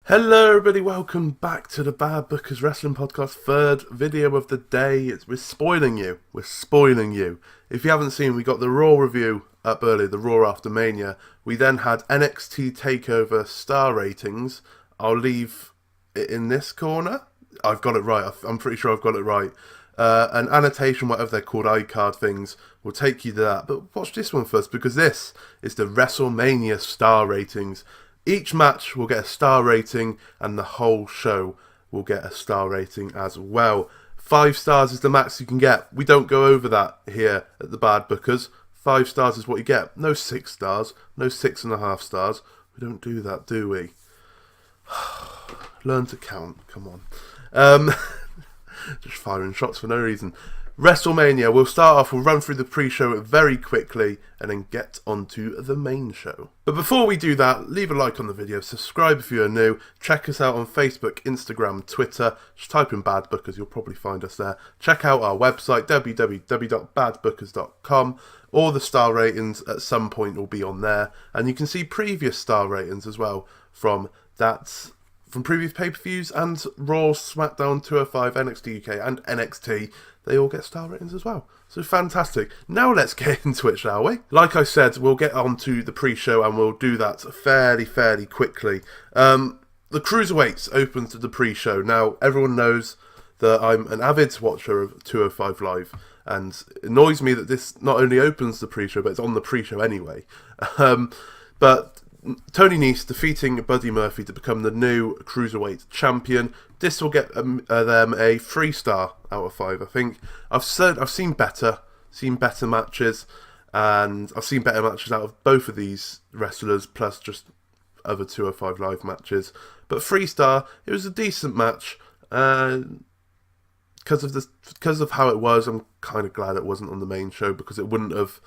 Hello everybody, welcome back to the Bad Bookers Wrestling Podcast, third video of the day. We're spoiling you. If you haven't seen, we got the Raw review up earlier, the Raw after Mania. We then had NXT TakeOver star ratings. I'll leave it in this corner. I've got it right, I'm pretty sure I've got it right. An annotation, whatever they're called, iCard things, will take you to that. But watch this one first, because this is the Wrestlemania star ratings. Each match will get a star rating, and the whole show will get a star rating as well. 5 stars is the max you can get. We don't go over that here at the Bad Bookers. 5 stars is what you get. No 6 stars, no 6.5 stars. We don't do that, do we? Learn to count, come on. Just firing shots for no reason. Wrestlemania, we'll start off, we'll run through the pre-show very quickly and then get onto the main show. But before we do that, leave a like on the video, subscribe if you're new, check us out on Facebook, Instagram, Twitter, just type in Bad Bookers, you'll probably find us there. Check out our website, www.badbookers.com. All the star ratings at some point will be on there, and you can see previous star ratings as well from previous pay-per-views and Raw, SmackDown, 205, NXT UK and NXT. They all get star ratings as well. So fantastic. Now let's get into it, shall we? Like I said, we'll get on to the pre-show and we'll do that fairly quickly. The Cruiserweights opens to the pre-show. Now, everyone knows that I'm an avid watcher of 205 Live, and it annoys me that this not only opens the pre-show, but it's on the pre-show anyway. But Tony Nese defeating Buddy Murphy to become the new Cruiserweight champion. This will get them a 3-star out of 5, I think. I've seen better matches, and I've seen better matches out of both of these wrestlers, plus just other 205 Live matches. But 3-star, it was a decent match. Because of how it was, I'm kind of glad it wasn't on the main show, because it wouldn't have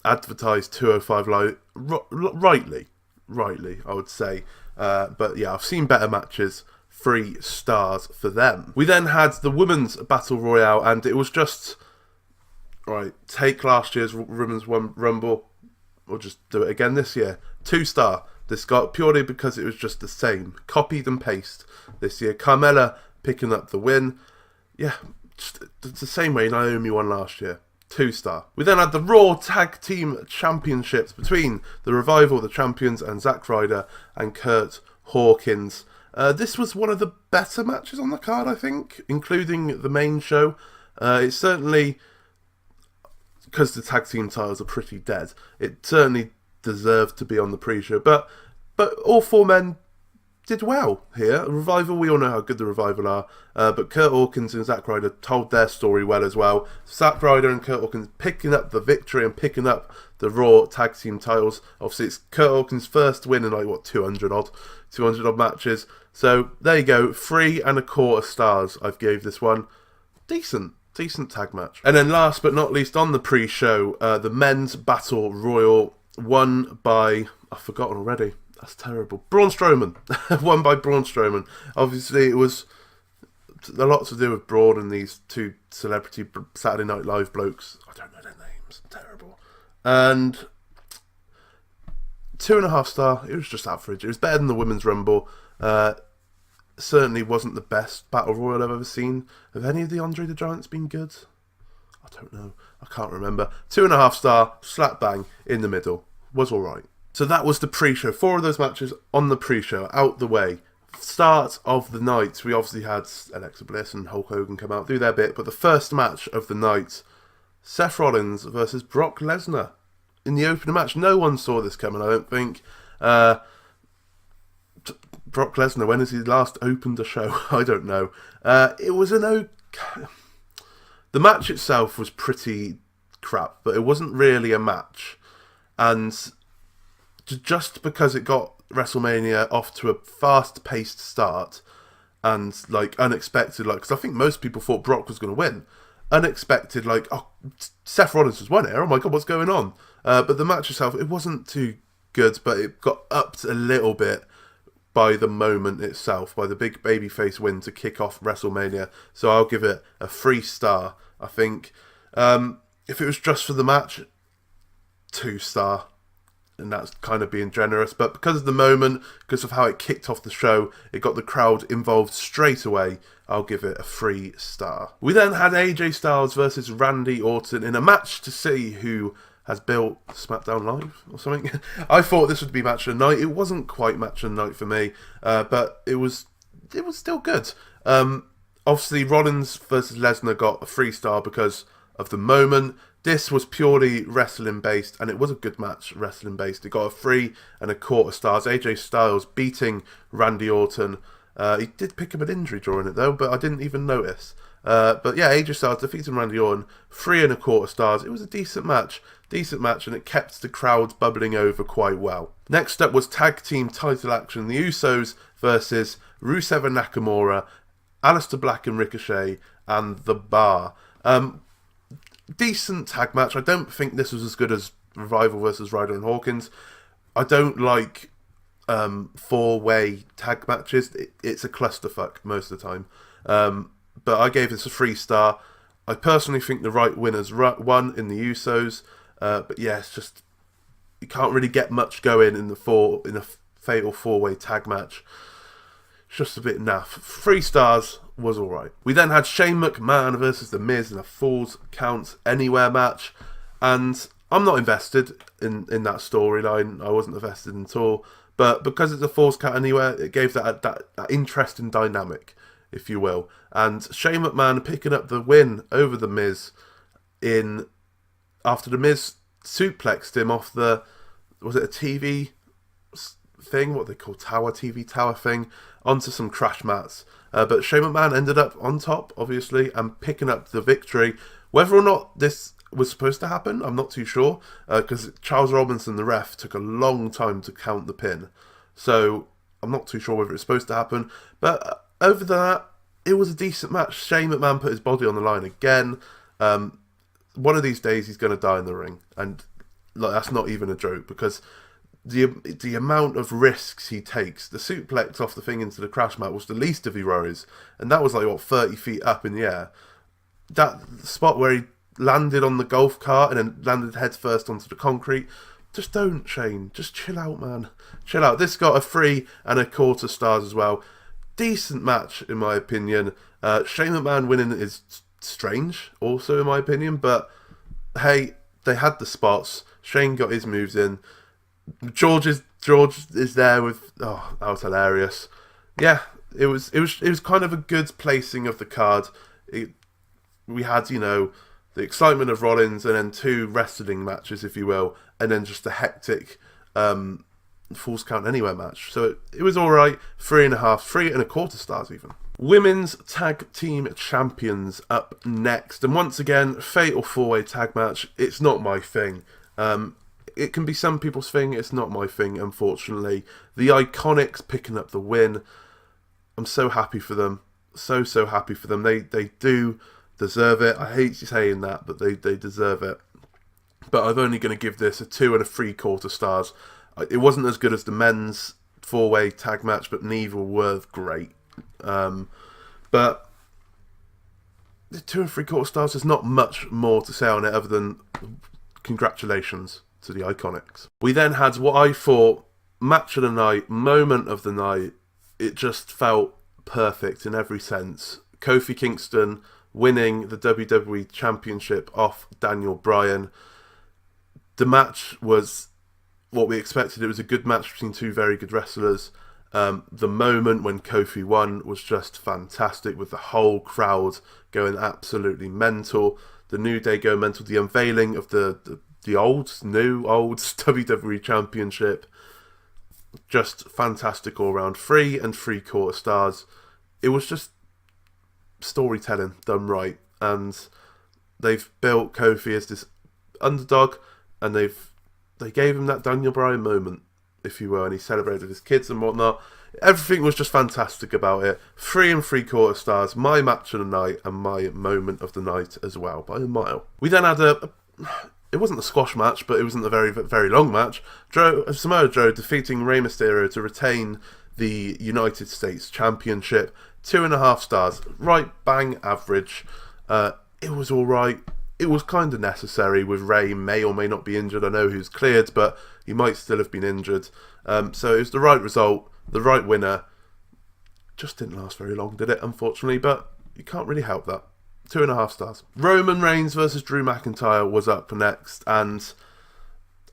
advertised 205 Live rightly, I would say. But yeah, I've seen better matches. 3 stars for them. We then had the Women's Battle Royale, and it was just, right, take last year's Women's Rumble, or just do it again this year. 2-star. This got purely because it was just the same. Copied and paste this year. Carmella picking up the win. Yeah, just, it's the same way Naomi won last year. 2-star. We then had the Raw Tag Team Championships between the Revival, the champions, and Zack Ryder and Kurt Hawkins. This was one of the better matches on the card, I think, including the main show. It's certainly, because the tag team titles are pretty dead, it certainly deserved to be on the pre-show. But all 4 men did well here. Revival, we all know how good the Revival are, but Kurt Hawkins and Zack Ryder told their story well as well. Zack Ryder and Kurt Hawkins picking up the victory and picking up the Raw tag team titles. Obviously, it's Kurt Hawkins' first win in 200 odd matches. So there you go, 3.25 stars I've gave this one. Decent tag match. And then last but not least on the pre-show, the Men's Battle Royal, won by, I've forgotten already. That's terrible. Braun Strowman. Won by Braun Strowman. Obviously, it was a lot to do with Braun and these 2 celebrity Saturday Night Live blokes. I don't know their names. Terrible. And 2.5 star. It was just average. It was better than the Women's Rumble. Certainly wasn't the best Battle Royal I've ever seen. Have any of the Andre the Giants been good? I don't know. I can't remember. 2.5 star. Slap bang in the middle. Was alright. So that was the pre-show. 4 of those matches on the pre-show, out the way. Start of the night, we obviously had Alexa Bliss and Hulk Hogan come out, do their bit, but the first match of the night, Seth Rollins versus Brock Lesnar. In the opening match, no one saw this coming, I don't think. Brock Lesnar, when has he last opened a show? I don't know. It was an okay... The match itself was pretty crap, but it wasn't really a match. And just because it got WrestleMania off to a fast-paced start and unexpected, because I think most people thought Brock was going to win. Unexpected, Seth Rollins has won here. Oh my god, what's going on? But the match itself, it wasn't too good, but it got upped a little bit by the moment itself, by the big babyface win to kick off WrestleMania. So I'll give it a 3-star, I think. If it was just for the match, 2-star. and that's kind of being generous. But because of the moment, because of how it kicked off the show, it got the crowd involved straight away. I'll give it a 3 star. We then had AJ Styles versus Randy Orton in a match to see who has built SmackDown Live or something. I thought this would be match of the night. It wasn't quite match of the night for me, but it was still good. Obviously, Rollins versus Lesnar got a 3 star because of the moment. This was purely wrestling based, and it was a good match, wrestling based. It got a 3 1/4 stars. AJ Styles beating Randy Orton. He did pick up an injury during it though, but I didn't even notice. But yeah, AJ Styles defeating Randy Orton, 3 1/4 stars. It was a decent match, and it kept the crowd bubbling over quite well. Next up was tag team title action: the Usos versus Rusev and Nakamura, Aleister Black and Ricochet, and The Bar. Decent tag match. I don't think this was as good as Revival versus Ryder and Hawkins. I don't like 4-way tag matches. It's a clusterfuck most of the time. But I gave this a 3 star. I personally think the right winners won in the Usos. But yeah, it's just, you can't really get much going in a fatal 4-way tag match. It's just a bit naff. 3 stars was alright. We then had Shane McMahon versus The Miz in a Falls Count Anywhere match. And I'm not invested in that storyline. I wasn't invested at all. But because it's a Falls Count Anywhere, it gave that interesting dynamic, if you will. And Shane McMahon picking up the win over The Miz after The Miz suplexed him off was it a TV thing, what they call TV tower thing, onto some crash mats. But Shane McMahon ended up on top, obviously, and picking up the victory. Whether or not this was supposed to happen, I'm not too sure, because Charles Robinson, the ref, took a long time to count the pin. So I'm not too sure whether it's supposed to happen. But over that, it was a decent match. Shane McMahon put his body on the line again. One of these days he's going to die in the ring, and that's not even a joke, because the amount of risks he takes, the suplex off the thing into the crash mat was the least of his worries, and that was 30 feet up in the air. That spot where he landed on the golf cart and then landed head first onto the concrete, just don't, Shane, just chill out, man, chill out. This got a 3 1/4 stars as well. Decent match in my opinion. Shane McMahon winning is strange also in my opinion, but hey, they had the spots. Shane got his moves in. George is there with, that was hilarious. Yeah, it was kind of a good placing of the card. We had, the excitement of Rollins and then 2 wrestling matches, if you will, and then just a hectic Falls Count Anywhere match. So it was alright. 3 1/4 stars even. Women's Tag Team Champions up next, and once again, fatal 4-way tag match. It's not my thing. It can be some people's thing, it's not my thing, unfortunately. The Iconics picking up the win. I'm so happy for them. So happy for them. They do deserve it. I hate saying that, but they deserve it. But I'm only going to give this a 2 3/4 stars. It wasn't as good as the men's 4-way tag match, but neither were great. But the 2 3/4 stars, there's not much more to say on it other than congratulations to the Iconics. We then had what I thought match of the night, moment of the night. It just felt perfect in every sense. Kofi Kingston winning the WWE Championship off Daniel Bryan. The match was what we expected. It was a good match between 2 very good wrestlers. The moment when Kofi won was just fantastic, with the whole crowd going absolutely mental. The New Day go mental. The unveiling of the old WWE Championship, just fantastic all round. 3 3/4 stars. It was just storytelling done right, and they've built Kofi as this underdog, and they gave him that Daniel Bryan moment, if you will, and he celebrated his kids and whatnot. Everything was just fantastic about it. 3 3/4 stars. My match of the night and my moment of the night as well, by a mile. We then had it wasn't a squash match, but it wasn't a very, very long match. Samoa Joe defeating Rey Mysterio to retain the United States Championship. 2 1/2 stars. Right bang average. It was alright. It was kind of necessary with Rey may or may not be injured. I know who's cleared, but, He might still have been injured. So it was the right result, the right winner. Just didn't last very long, did it, unfortunately, but you can't really help that. 2.5 stars. Roman Reigns versus Drew McIntyre was up next, and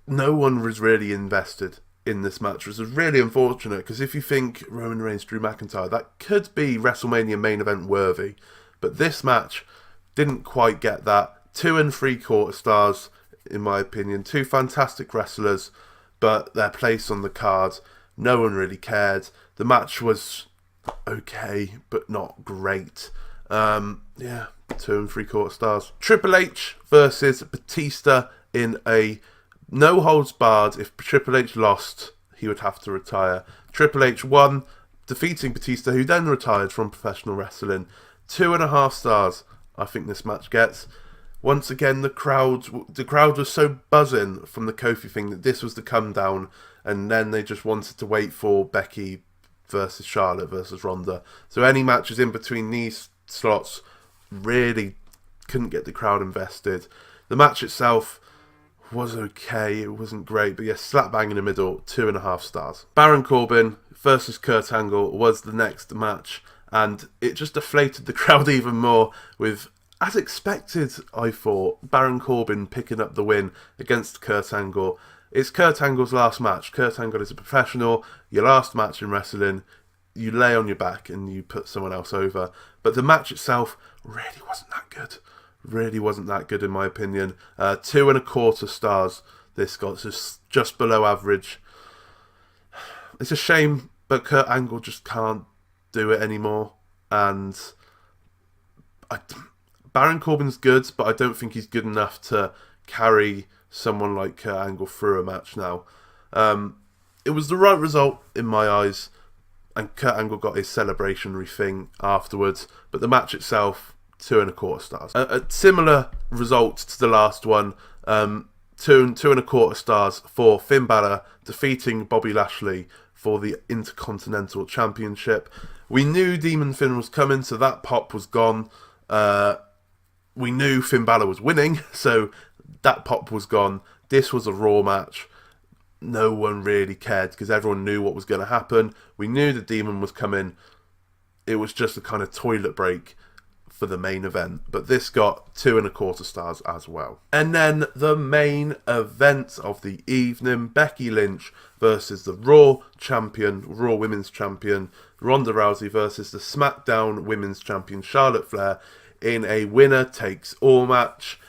no one was really invested in this match, which is really unfortunate, because if you think Roman Reigns, Drew McIntyre, that could be WrestleMania main event worthy, but this match didn't quite get that. 2.75 stars, in my opinion. Two fantastic wrestlers, but their place on the card, no one really cared. The match was okay, but not great. 2.75 stars. Triple H versus Batista in a no holds barred. If Triple H lost, he would have to retire. Triple H won, defeating Batista, who then retired from professional wrestling. 2.5 stars, I think this match gets. Once again, the crowd was so buzzing from the Kofi thing that this was the come down, and then they just wanted to wait for Becky versus Charlotte versus Ronda. So any matches in between these slots really couldn't get the crowd invested. The match itself was okay, it wasn't great, but yes, slap bang in the middle, 2.5 stars. Baron Corbin versus Kurt Angle was the next match, and it just deflated the crowd even more with, as expected, I thought, Baron Corbin picking up the win against Kurt Angle. It's Kurt Angle's last match. Kurt Angle is a professional. Your last match in wrestling, you lay on your back and you put someone else over. But the match itself really wasn't that good. Really wasn't that good in my opinion. 2.25 stars. This got just below average. It's a shame, but Kurt Angle just can't do it anymore. And Baron Corbin's good, but I don't think he's good enough to carry someone like Kurt Angle through a match now. It was the right result in my eyes, and Kurt Angle got his celebrationary thing afterwards, but the match itself, 2.25 stars. A similar result to the last one, 2.25 stars for Finn Balor defeating Bobby Lashley for the Intercontinental Championship. We knew Demon Finn was coming, so that pop was gone. We knew Finn Balor was winning, so that pop was gone. This was a Raw match. No one really cared because everyone knew what was going to happen. We knew the Demon was coming. It was just a kind of toilet break for the main event. But this got 2.25 stars as well. And then the main event of the evening, Becky Lynch versus the Raw champion, Raw Women's Champion, Ronda Rousey versus the SmackDown Women's Champion, Charlotte Flair, in a winner-takes-all match.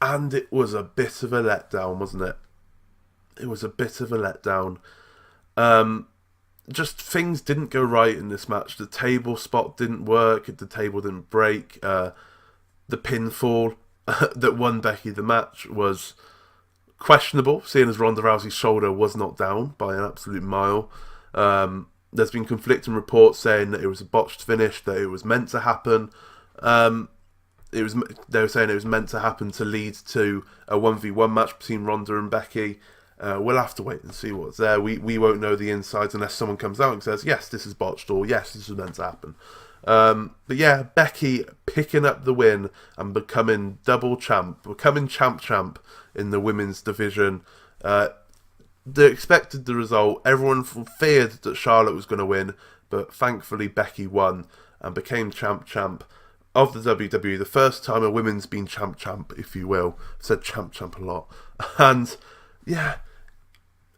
And it was a bit of a letdown, wasn't it? It was a bit of a letdown. Just things didn't go right in this match. The table spot didn't work. The table didn't break. The pinfall that won Becky the match was questionable, seeing as Ronda Rousey's shoulder was not down by an absolute mile. There's been conflicting reports saying that it was a botched finish, that it was meant to happen. They were saying it was meant to happen to lead to a 1v1 match between Ronda and Becky. We'll have to wait and see what's there. We won't know the insides unless someone comes out and says, yes, this is botched, or yes, this is meant to happen. But yeah, Becky picking up the win and becoming becoming champ in the women's division. They expected the result. Everyone feared that Charlotte was going to win, but thankfully Becky won and became champ of the WWE. The first time a women's been champ, if you will. I've said champ a lot. And yeah,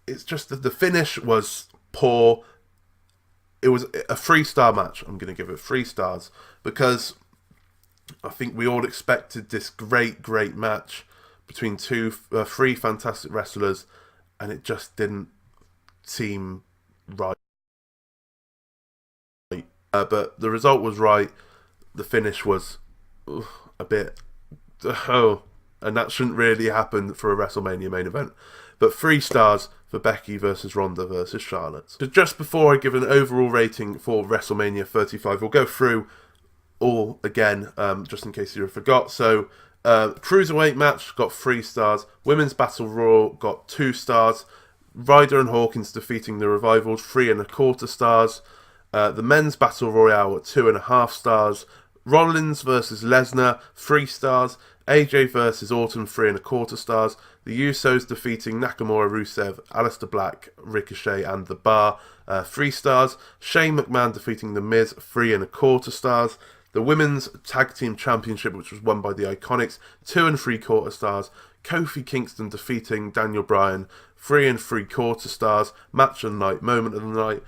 it's just that the finish was poor. It was a 3-star match. I'm going to give it 3 stars because I think we all expected this great match between three fantastic wrestlers, and it just didn't seem right. But the result was right. The finish was a bit... and that shouldn't really happen for a WrestleMania main event. But 3 stars for Becky versus Ronda versus Charlotte. So just before I give an overall rating for WrestleMania 35, we'll go through all again, just in case you forgot. So, Cruiserweight match got 3 stars. Women's Battle Royal got 2 stars. Ryder and Hawkins defeating the Revival, 3.25 stars. The Men's Battle Royale at 2.5 stars. Rollins versus Lesnar, 3 stars. AJ versus Orton, 3¼ stars. The Usos defeating Nakamura, Rusev, Aleister Black, Ricochet and The Bar, 3 stars. Shane McMahon defeating The Miz, 3¼ stars. The Women's Tag Team Championship, which was won by the Iconics, 2¾ stars. Kofi Kingston defeating Daniel Bryan, 3¾ stars. Match of the night, moment of the night.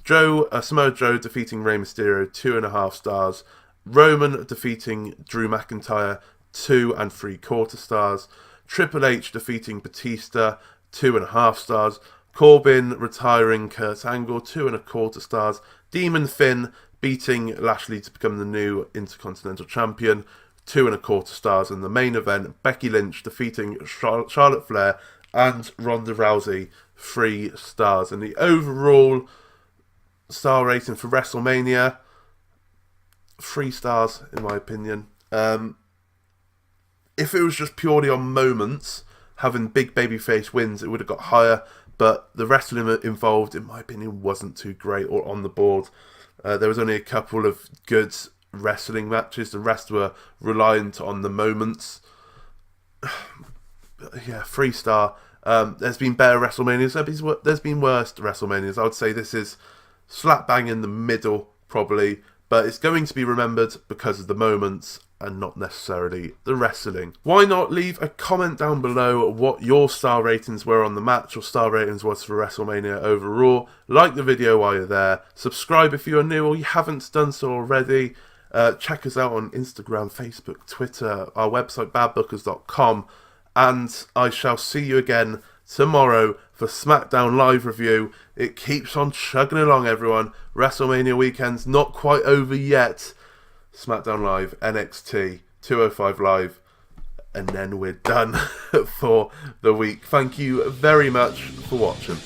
Samoa Joe defeating Rey Mysterio, 2½ stars. Roman defeating Drew McIntyre, 2¾ stars. Triple H defeating Batista, 2½ stars. Corbin retiring Kurt Angle, 2¼ stars. Demon Finn beating Lashley to become the new Intercontinental Champion, 2¼ stars. And the main event, Becky Lynch defeating Charlotte Flair and Ronda Rousey, 3 stars. And the overall star rating for WrestleMania, 3 stars in my opinion. If it was just purely on moments, having big babyface wins, it would have got higher. But the wrestling involved, in my opinion, wasn't too great or on the board. There was only a couple of good wrestling matches. The rest were reliant on the moments. Yeah, 3 star. There's been better WrestleManias. There's been worse WrestleManias. I would say this is slap bang in the middle, probably. But it's going to be remembered because of the moments and not necessarily the wrestling. Why not leave a comment down below what your star ratings were on the match, or star ratings was for WrestleMania overall. Like the video while you're there. Subscribe if you are new or you haven't done so already. Check us out on Instagram, Facebook, Twitter, our website badbookers.com. And I shall see you again tomorrow for SmackDown Live review. It keeps on chugging along, everyone. WrestleMania weekend's not quite over yet. SmackDown Live, NXT, 205 Live, and then we're done for the week. Thank you very much for watching.